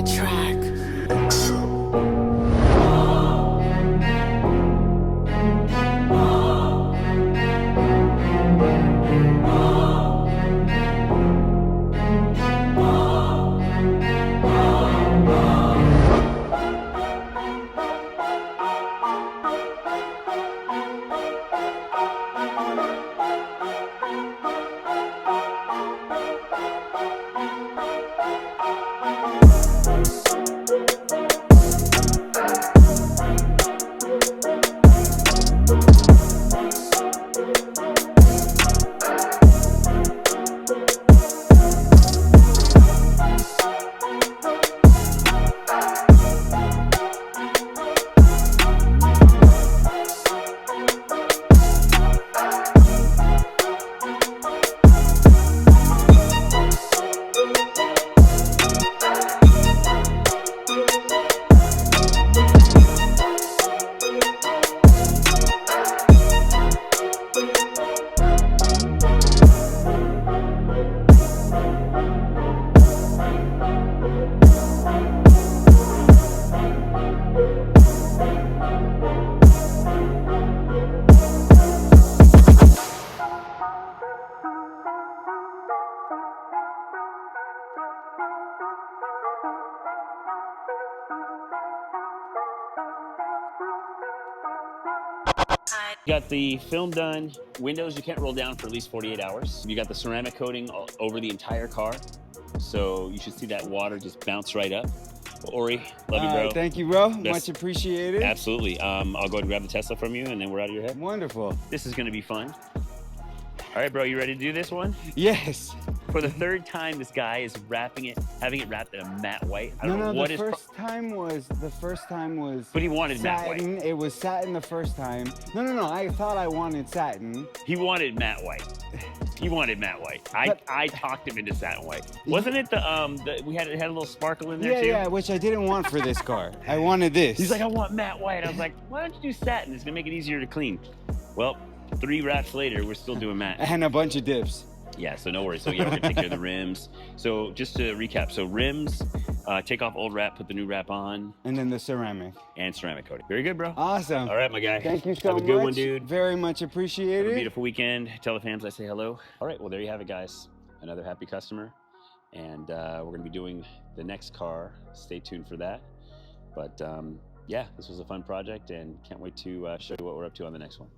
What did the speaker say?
track. Got the film done. Windows you can't roll down for at least 48 hours. You got the ceramic coating all over the entire car. So you should see that water just bounce right up. Well, Ori, love you, bro. Thank you, bro. Much appreciated. Absolutely. I'll go ahead and grab the Tesla from you and then we're out of your head. Wonderful. This is gonna be fun. All right, bro, you ready to do this one? Yes. For the third time, this guy is having it wrapped in a matte white. I don't know what the first time was. But he wanted satin. matte white. It was satin the first time. No. I thought I wanted satin. He wanted matte white. He wanted matte white. I talked him into satin white. Wasn't it it had a little sparkle in there too? Yeah, which I didn't want for this car. I wanted this. He's like, I want matte white. I was like, why don't you do satin? It's gonna make it easier to clean. Well, 3 wraps later, we're still doing matte. And a bunch of dips. Yeah, so no worries. So yeah, we're gonna take care of the rims. So just to recap, so rims, take off old wrap, put the new wrap on. And then the ceramic. And ceramic coating. Very good, bro. Awesome. All right, my guy. Thank you so much. Have a good one, dude. Very much appreciated. Have a beautiful weekend. Tell the fams I say hello. All right, well, there you have it, guys. Another happy customer. And we're gonna be doing the next car. Stay tuned for that. But yeah, this was a fun project and can't wait to show you what we're up to on the next one.